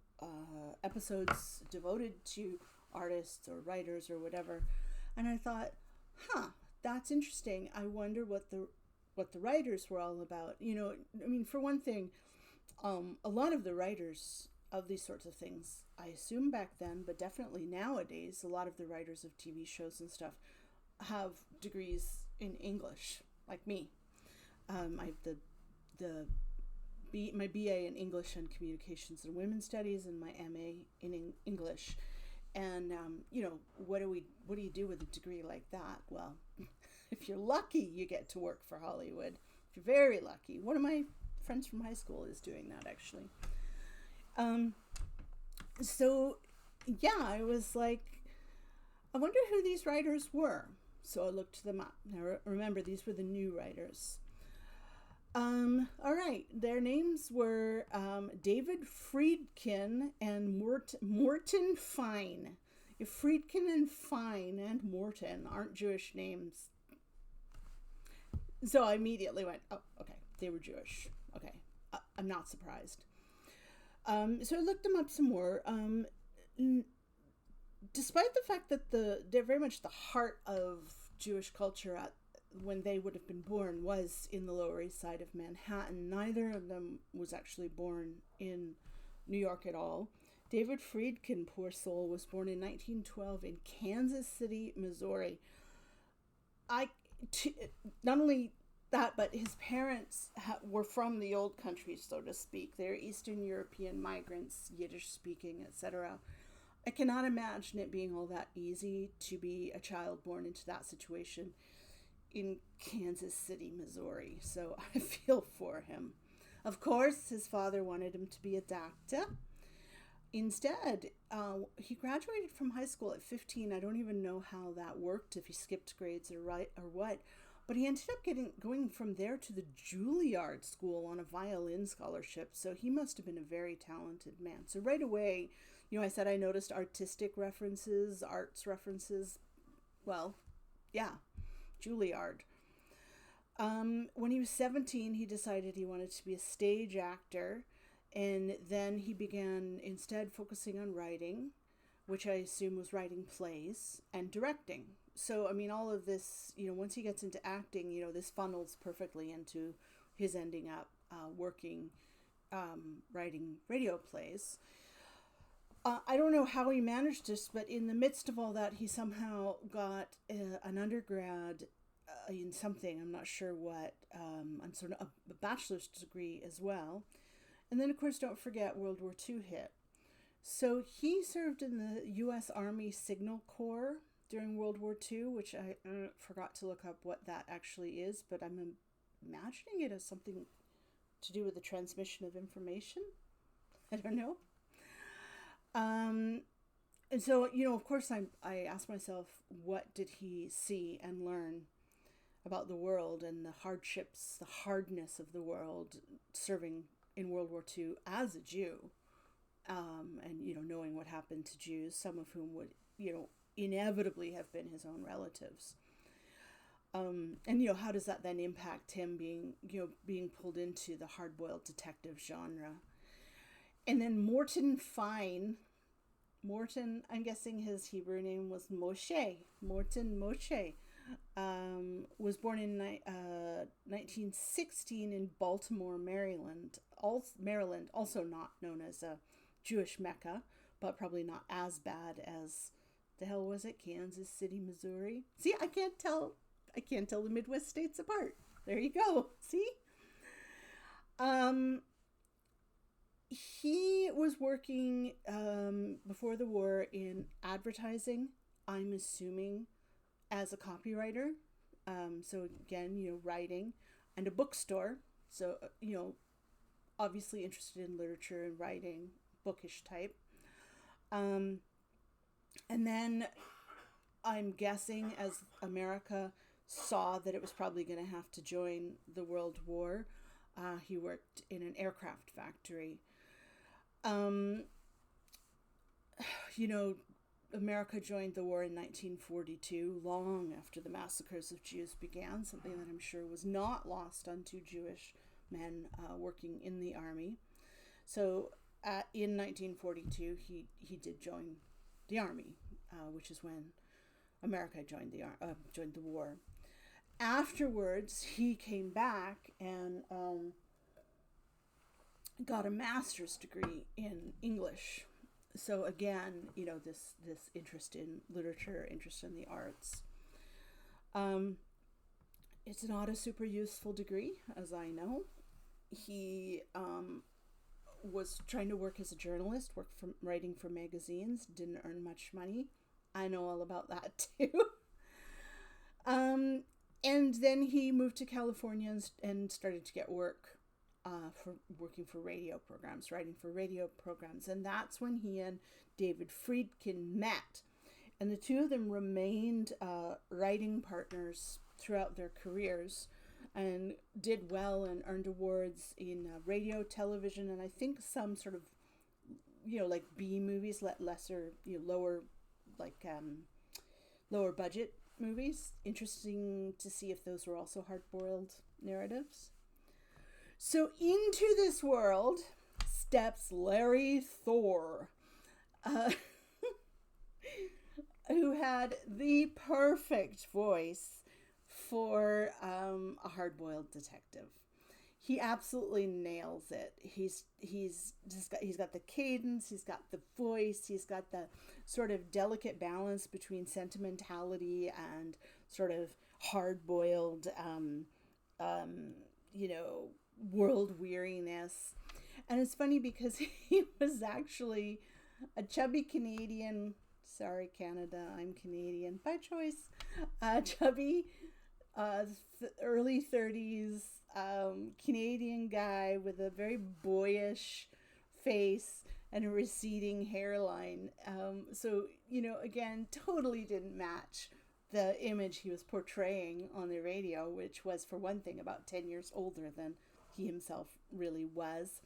episodes devoted to artists or writers or whatever. And I thought, that's interesting. I wonder what the writers were all about. You know, I mean, for one thing, a lot of the writers of these sorts of things, I assume back then, but definitely nowadays, a lot of the writers of TV shows and stuff have degrees in English, like me. I have my BA in English and Communications and Women's Studies and my MA in English. And, what do you do with a degree like that? Well, if you're lucky, you get to work for Hollywood. If you're very lucky. One of my friends from high school is doing that, actually. I was like, I wonder who these writers were. So I looked them up. Now, remember, these were the new writers. All right. Their names were David Friedkin and Morton Fine. If Friedkin and Fine and Morton aren't Jewish names. So I immediately went, oh, okay, they were Jewish. Okay, I'm not surprised. So I looked them up some more. Despite the fact that they're very much the heart of Jewish culture when they would have been born was in the Lower East Side of Manhattan, neither of them was actually born in New York at all. David Friedkin, poor soul, was born in 1912 in Kansas City, Missouri. Not only that, but his parents were from the old country, so to speak. They're Eastern European migrants, Yiddish speaking, etc. I cannot imagine it being all that easy to be a child born into that situation in Kansas City, Missouri. So I feel for him. Of course, his father wanted him to be a doctor. Instead, he graduated from high school at 15. I don't even know how that worked, if he skipped grades or what. But he ended up going from there to the Juilliard School on a violin scholarship. So he must have been a very talented man. So right away, I said I noticed artistic references, arts references. Well, yeah, Juilliard. When he was 17, he decided he wanted to be a stage actor. And then he began instead focusing on writing, which I assume was writing plays, and directing. So, I mean, all of this, once he gets into acting, this funnels perfectly into his ending up working, writing radio plays. I don't know how he managed this, but in the midst of all that, he somehow got an undergrad in something, I'm not sure what, and sort of a bachelor's degree as well. And then, of course, don't forget World War II hit. So he served in the U.S. Army Signal Corps during World War II, which I forgot to look up what that actually is, but I'm imagining it as something to do with the transmission of information. I don't know. And so, of course, I asked myself, what did he see and learn about the world and the hardships, the hardness of the world, serving in World War II as a Jew, and, knowing what happened to Jews, some of whom would, inevitably have been his own relatives. And, how does that then impact him being pulled into the hard-boiled detective genre? And then Morton Fine, I'm guessing his Hebrew name was Moshe, Morton Moshe, was born in 1916 in Baltimore, Maryland, also not known as a Jewish Mecca, but probably not as bad as, the hell was it, Kansas City, Missouri? See, I can't tell the Midwest states apart. There you go. See? He was working before the war in advertising, I'm assuming, as a copywriter. So again, writing, and a bookstore. So, obviously interested in literature and writing, bookish type. And then I'm guessing as America saw that it was probably going to have to join the World War, he worked in an aircraft factory. America joined the war in 1942, long after the massacres of Jews began, something that I'm sure was not lost on two Jewish men working in the army. So in 1942, he did join the army, which is when America joined the war. Afterwards, he came back and got a master's degree in English. So again, this interest in literature, interest in the arts. It's not a super useful degree, as I know. He was trying to work as a journalist, writing for magazines, didn't earn much money. I know all about that too. And then he moved to California and started to get work for working for radio programs, writing for radio programs. And that's when he and David Friedkin met. And the two of them remained writing partners throughout their careers and did well and earned awards in radio, television, and I think some sort of, like B movies, lower budget movies. Interesting to see if those were also hard-boiled narratives. So into this world steps Larry Thor, who had the perfect voice for a hard-boiled detective. He absolutely nails it. He's got the cadence, he's got the voice, he's got the sort of delicate balance between sentimentality and sort of hard-boiled, world weariness. And it's funny because he was actually a chubby Canadian. Sorry, Canada, I'm Canadian by choice. Chubby, early 30s Canadian guy with a very boyish face and a receding hairline. So, again, totally didn't match the image he was portraying on the radio, which was, for one thing, about 10 years older than he himself really was.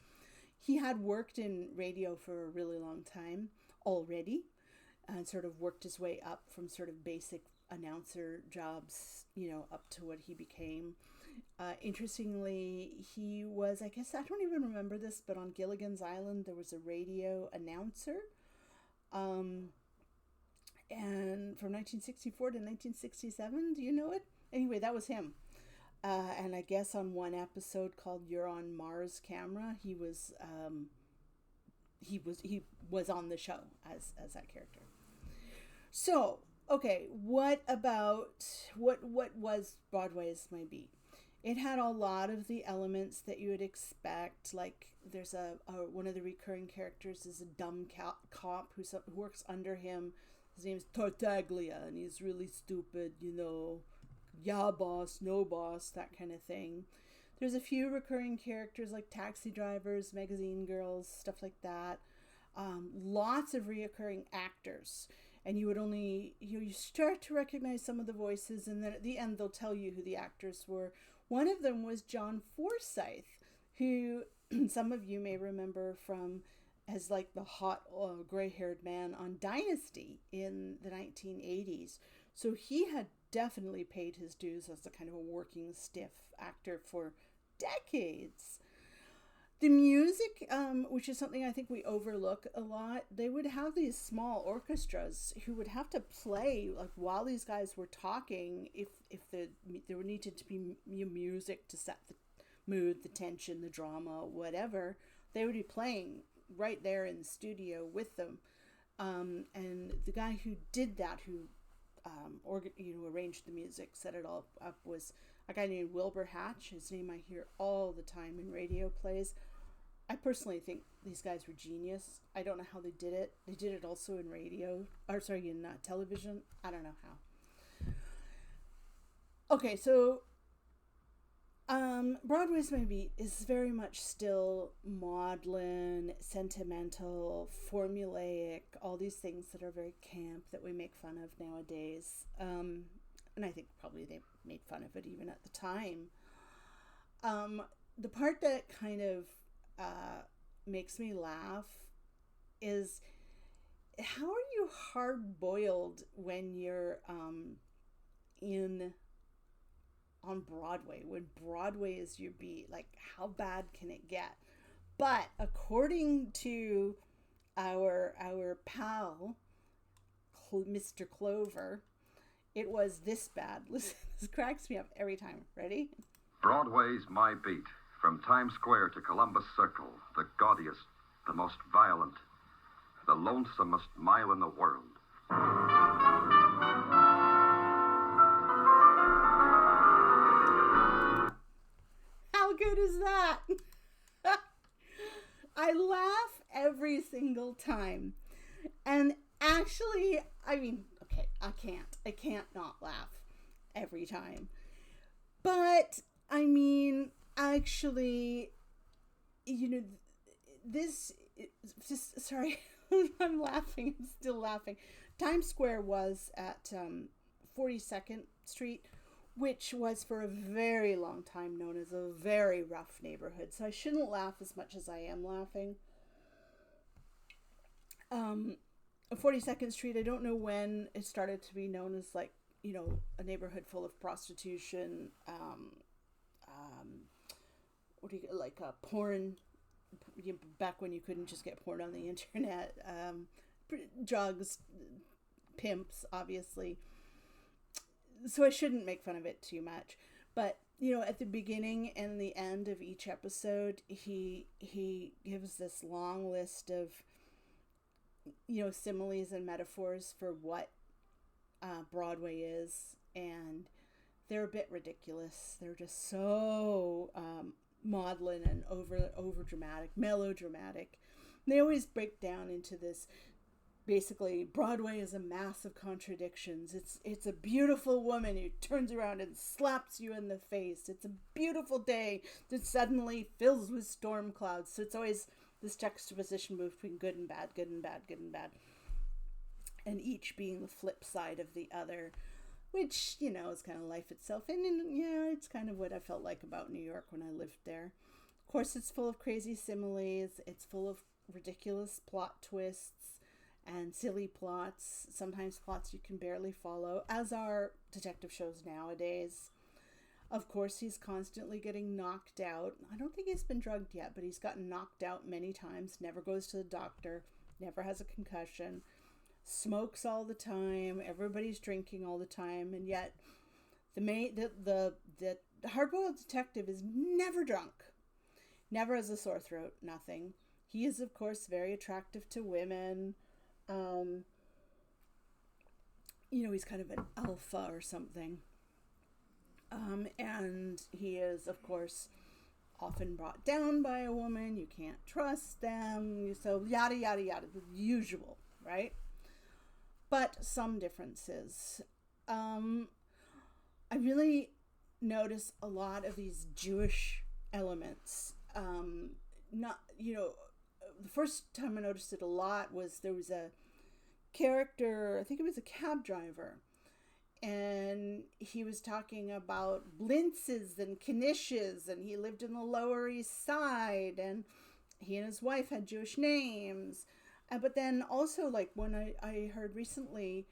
He had worked in radio for a really long time already, and sort of worked his way up from sort of basic announcer jobs, up to what he became. Interestingly, he was, I guess, I don't even remember this, but on Gilligan's Island, there was a radio announcer. And from 1964 to 1967, do you know it? Anyway, that was him. And I guess on one episode called "You're on Mars Camera," he was on the show as that character. So, okay, what was Broadway's My Beat? It had a lot of the elements that you would expect. Like, there's one of the recurring characters is a dumb cop who works under him. His name's Tartaglia, and he's really stupid, yeah, boss, no boss, that kind of thing. There's a few recurring characters like taxi drivers, magazine girls, stuff like that. Lots of reoccurring actors. And you would only, you start to recognize some of the voices, and then at the end they'll tell you who the actors were. One of them was John Forsythe, who some of you may remember from as like the hot gray-haired man on Dynasty in the 1980s. So he had definitely paid his dues as a kind of a working stiff actor for decades. The music, which is something I think we overlook a lot, they would have these small orchestras who would have to play like while these guys were talking. If there needed to be music to set the mood, the tension, the drama, whatever, they would be playing right there in the studio with them. And the guy who did that, who arranged the music, set it all up, was a guy named Wilbur Hatch. His name I hear all the time in radio plays. I personally think these guys were genius. I don't know how they did it. They did it also in television. I don't know how. Okay, so Broadway's My Beat is very much still maudlin, sentimental, formulaic, all these things that are very camp that we make fun of nowadays. And I think probably they made fun of it even at the time. The part that kind of makes me laugh is, how are you hard-boiled when you're on Broadway, when Broadway is your beat? Like, how bad can it get? But according to our pal, Mr. Clover, it was this bad. Listen, this cracks me up every time. Ready? Broadway's My Beat. From Times Square to Columbus Circle, the gaudiest, the most violent, the lonesomest mile in the world. How good is that? I laugh every single time. And actually, I mean, okay, I can't not laugh every time. But, I mean, actually, sorry, I'm laughing, I'm still laughing. Times Square was at 42nd Street, which was for a very long time known as a very rough neighborhood. So I shouldn't laugh as much as I am laughing. 42nd Street, I don't know when it started to be known as, like, a neighborhood full of prostitution, porn, back when you couldn't just get porn on the internet, drugs, pimps, obviously. So I shouldn't make fun of it too much. But, at the beginning and the end of each episode, he gives this long list of, similes and metaphors for what Broadway is. And they're a bit ridiculous. They're just so maudlin and over dramatic, melodramatic. They always break down into this, basically, Broadway is a mass of contradictions. It's a beautiful woman who turns around and slaps you in the face. It's a beautiful day that suddenly fills with storm clouds. So it's always this juxtaposition between good and bad, good and bad, good and bad, and each being the flip side of the other. which, you know, is kind of life itself. And yeah, it's kind of what I felt like about New York when I lived there. Of course, it's full of crazy similes. It's full of ridiculous plot twists and silly plots, sometimes plots you can barely follow, as are detective shows nowadays. Of course, he's constantly getting knocked out. I don't think he's been drugged yet, but he's gotten knocked out many times, never goes to the doctor, never has a concussion, smokes all the time, everybody's drinking all the time, and yet the hard-boiled detective is never drunk, never has a sore throat, nothing. He is, of course, very attractive to women. You know, he's kind of an alpha or something. And he is, of course, often brought down by a woman. You can't trust them. So yada, yada, yada. The usual, right? But some differences. I really notice a lot of these Jewish elements. Not, you know, the first time I noticed it a lot was there was a character, I think it was a cab driver, and he was talking about blintzes and knishes, and he lived in the Lower East Side, and he and his wife had Jewish names. But then also, like, when I heard recently,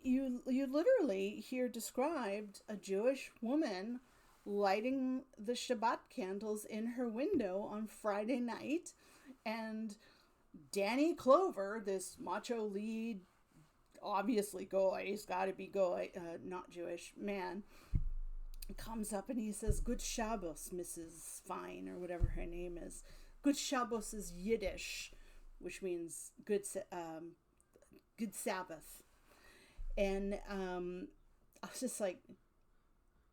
you literally hear described a Jewish woman lighting the Shabbat candles in her window on Friday night, and Danny Clover, this macho lead, obviously goy, he's got to be goy, not Jewish man, comes up and he says, "Good Shabbos, Mrs. Fine," or whatever her name is. Good Shabbos is Yiddish, which means good Sabbath. And I was just like,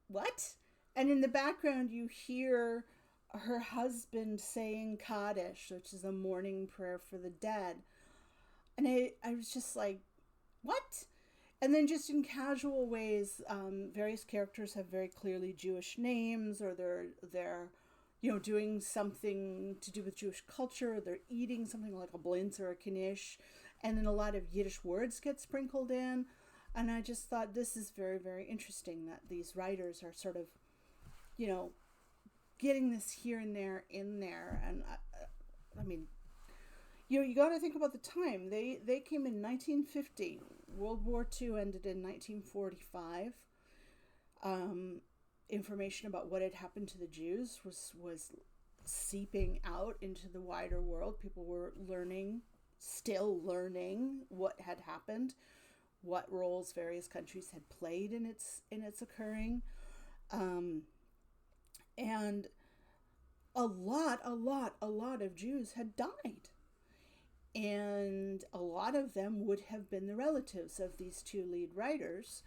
what? And in the background, you hear her husband saying Kaddish, which is a morning prayer for the dead. And I was just like, what? And then just in casual ways, various characters have very clearly Jewish names, or they're you know, doing something to do with Jewish culture, or they're eating something like a blintz or a knish, and then a lot of Yiddish words get sprinkled in. And I just thought this is very, very interesting that these writers are sort of, you know, getting this here and there in there. And I mean, you got to think about the time. They came in 1950. World War II ended in 1945. Information about what had happened to the Jews was seeping out into the wider world. People were still learning what had happened, what roles various countries had played in its occurring. And a lot of Jews had died. And a lot of them would have been the relatives of these two lead writers,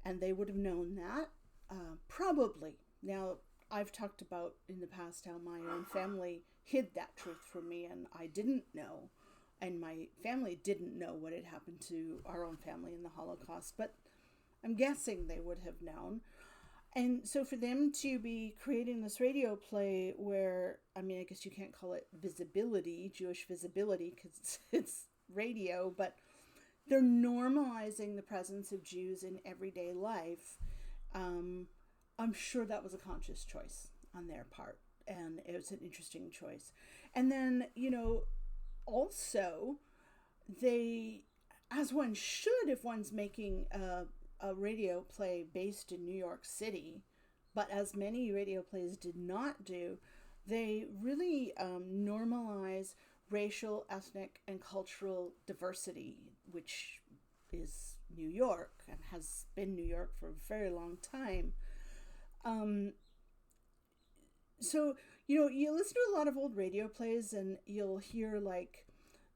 and they would have known that, probably. Now, I've talked about in the past how my own family hid that truth from me, and I didn't know, and my family didn't know what had happened to our own family in the Holocaust, but I'm guessing they would have known. And so for them to be creating this radio play where, I mean, I guess you can't call it visibility, Jewish visibility, because it's radio, but they're normalizing the presence of Jews in everyday life. I'm sure that was a conscious choice on their part, and it was an interesting choice. And then, you know, also, they, as one should if one's making a radio play based in New York City, but as many radio plays did not do, they really normalize racial, ethnic, and cultural diversity, which is New York and has been New York for a very long time. So, you know, you listen to a lot of old radio plays and you'll hear, like,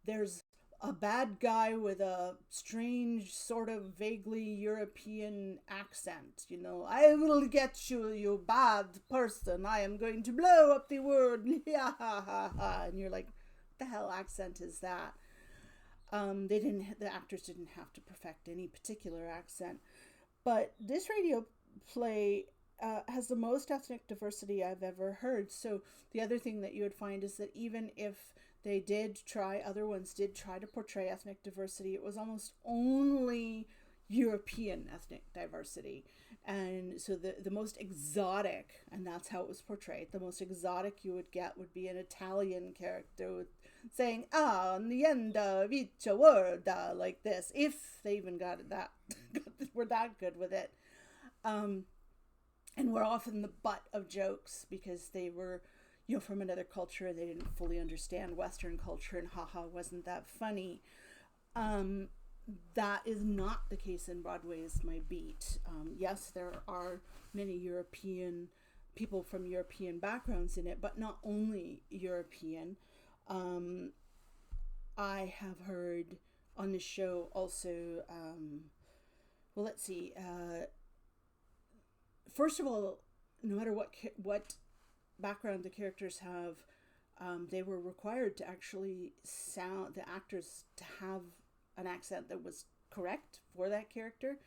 there's a bad guy with a strange, sort of vaguely European accent. You know, "I will get you, you bad person. I am going to blow up the world." Yeah, ha, ha, ha. And you're like, what the hell accent is that? The actors didn't have to perfect any particular accent. But this radio play has the most ethnic diversity I've ever heard. So the other thing that you would find is that even if other ones did try to portray ethnic diversity, it was almost only European ethnic diversity. And so the most exotic, and that's how it was portrayed, the most exotic you would get would be an Italian character saying, niente vita worda, like this, if they even got it that, were that good with it. And were often the butt of jokes because they were, from another culture and they didn't fully understand Western culture, and haha, wasn't that funny. That is not the case in Broadway is my beat. Yes, there are many European people from European backgrounds in it, but not only European. I have heard on the show also, well, let's see. First of all, no matter what background the characters have, they were required to actually the actors to have an accent that was correct for that character.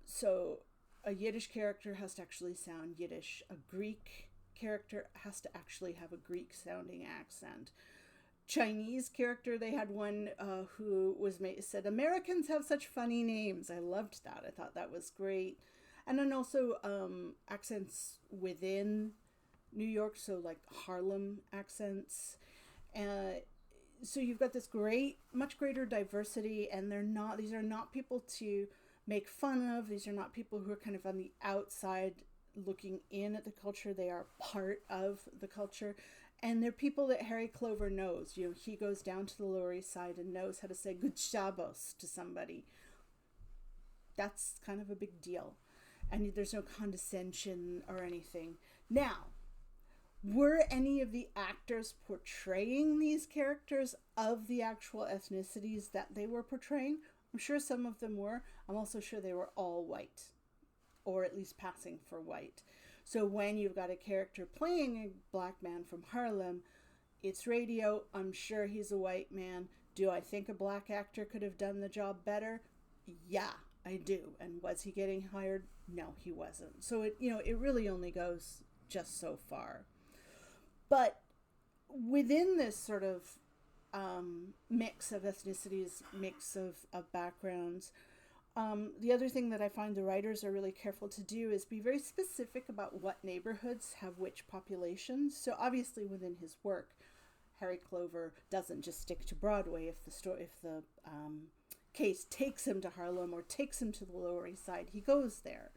So a Yiddish character has to actually sound Yiddish. A Greek character has to actually have a Greek sounding accent. Chinese character, they had one who said, Americans have such funny names. I loved that. I thought that was great. And then also accents within New York, so like Harlem accents. So you've got this much greater diversity, and these are not people to make fun of. These are not people who are kind of on the outside looking in at the culture. They are part of the culture. And they're people that Harry Clover knows. He goes down to the Lower East Side and knows how to say good Shabbos to somebody. That's kind of a big deal. And there's no condescension or anything. Now, were any of the actors portraying these characters of the actual ethnicities that they were portraying? I'm sure some of them were. I'm also sure they were all white, or at least passing for white. So when you've got a character playing a black man from Harlem, it's radio. I'm sure he's a white man. Do I think a black actor could have done the job better? Yeah, I do. And was he getting hired? No, he wasn't. So it really only goes just so far. But within this sort of mix of ethnicities, mix of backgrounds, the other thing that I find the writers are really careful to do is be very specific about what neighborhoods have which populations. So obviously within his work, Harry Clover doesn't just stick to Broadway. If the case takes him to Harlem or takes him to the Lower East Side, he goes there.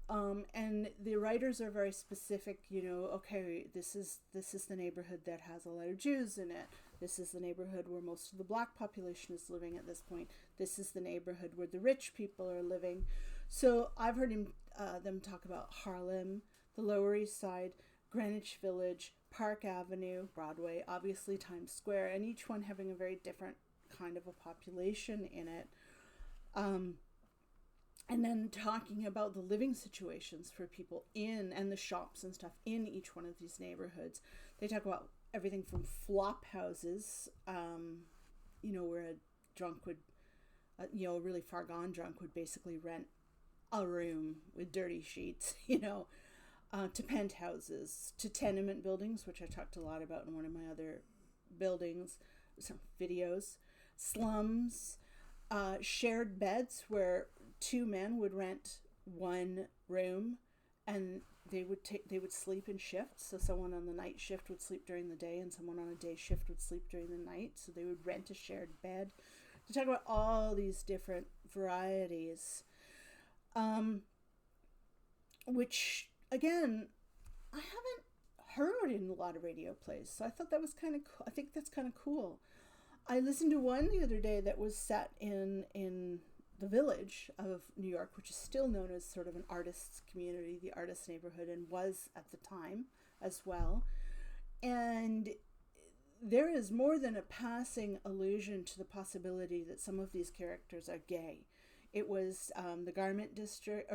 And the writers are very specific, okay, this is the neighborhood that has a lot of Jews in it. This is the neighborhood where most of the black population is living at this point. This is the neighborhood where the rich people are living. So I've heard them talk about Harlem, the Lower East Side, Greenwich Village, Park Avenue, Broadway, obviously Times Square, and each one having a very different kind of a population in it. And then talking about the living situations for people and the shops and stuff in each one of these neighborhoods. They talk about everything from flop houses, where a drunk would, a really far gone drunk would basically rent a room with dirty sheets, to penthouses, to tenement buildings, which I talked a lot about in one of my other some videos, slums, shared beds where two men would rent one room, and they would sleep in shifts. So someone on the night shift would sleep during the day and someone on a day shift would sleep during the night. So they would rent a shared bed. To talk about all these different varieties, which again, I haven't heard in a lot of radio plays. So I thought that was kind of cool. I think that's kind of cool. I listened to one the other day that was set in the Village of New York, which is still known as sort of an artist's community, the artist neighborhood, and was at the time as well. And there is more than a passing allusion to the possibility that some of these characters are gay. It was the garment district,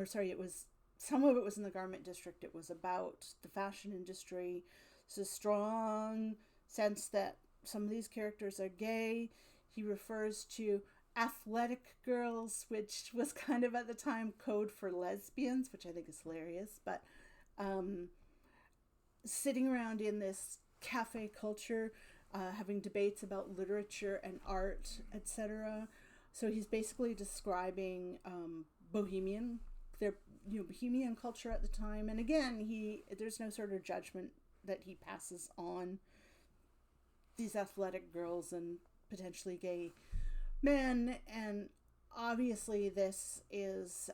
some of it was in the garment district. It was about the fashion industry. It's a strong sense that some of these characters are gay. He refers to athletic girls, which was kind of at the time code for lesbians, which I think is hilarious, but sitting around in this cafe culture, having debates about literature and art, etc. So he's basically describing Bohemian culture at the time. And again, there's no sort of judgment that he passes on these athletic girls and potentially gay men. And obviously this is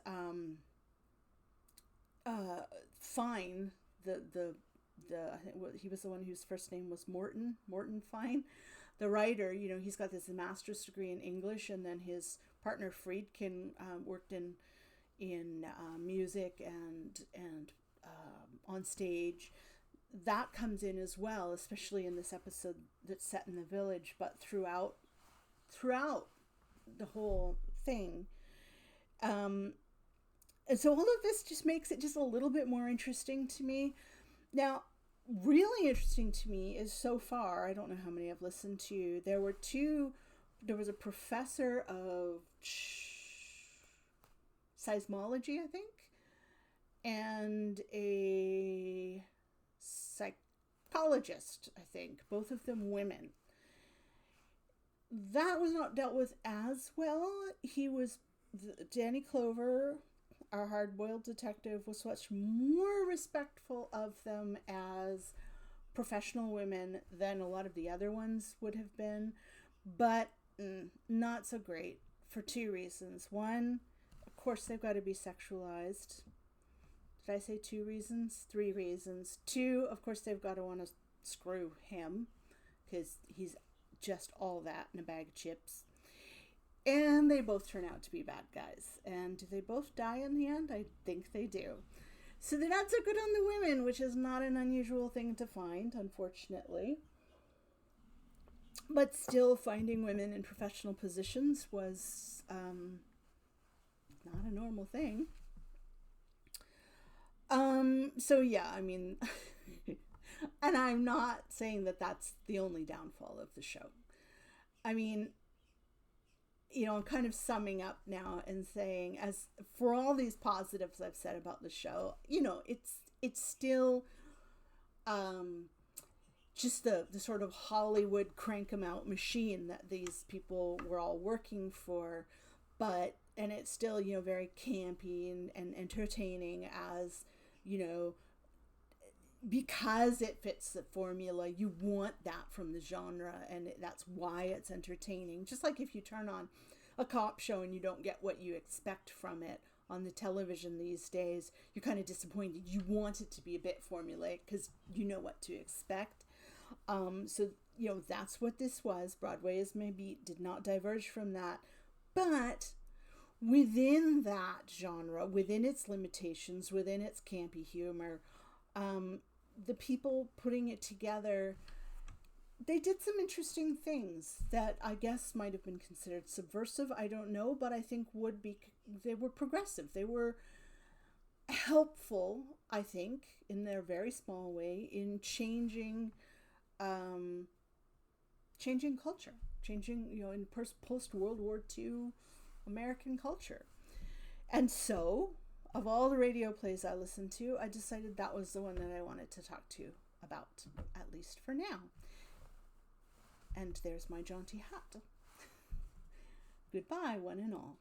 Fine. I think he was the one whose first name was Morton Fine. The writer, he's got this master's degree in English, and then his partner Friedkin worked in music and on stage. That comes in as well, especially in this episode that's set in the village, but throughout the whole thing. And so all of this just makes it just a little bit more interesting to me. Now, really interesting to me is so far, I don't know how many I've listened to, there was a professor of seismology, I think, and a psychologist, I think, both of them women. That was not dealt with as well. Danny Clover, our hard-boiled detective, was much more respectful of them as professional women than a lot of the other ones would have been, but not so great for two reasons. One, of course, they've got to be sexualized. Did I say 2 reasons? 3 reasons. 2, of course, they've got to want to screw him because he's just all that in a bag of chips. And they both turn out to be bad guys. And do they both die in the end? I think they do. So they're not so good on the women, which is not an unusual thing to find, unfortunately. But still, finding women in professional positions was not a normal thing. So yeah, I mean, and I'm not saying that that's the only downfall of the show. I mean, I'm kind of summing up now and saying, as for all these positives I've said about the show, it's still just the sort of Hollywood crank 'em out machine that these people were all working for, and it's still, very campy and entertaining as, because it fits the formula. You want that from the genre, and that's why it's entertaining. Just like if you turn on a cop show and you don't get what you expect from it on the television these days, you're kind of disappointed. You want it to be a bit formulaic because you know what to expect. So that's what this was. Broadway did not diverge from that, but within that genre, within its limitations, within its campy humor, the people putting it together, they did some interesting things that I guess might have been considered subversive. I don't know, but I think they were progressive. They were helpful, I think, in their very small way, in changing culture, in post-World War II American culture. And so, of all the radio plays I listened to, I decided that was the one that I wanted to talk to you about, at least for now. And there's my jaunty hat. Goodbye, one and all.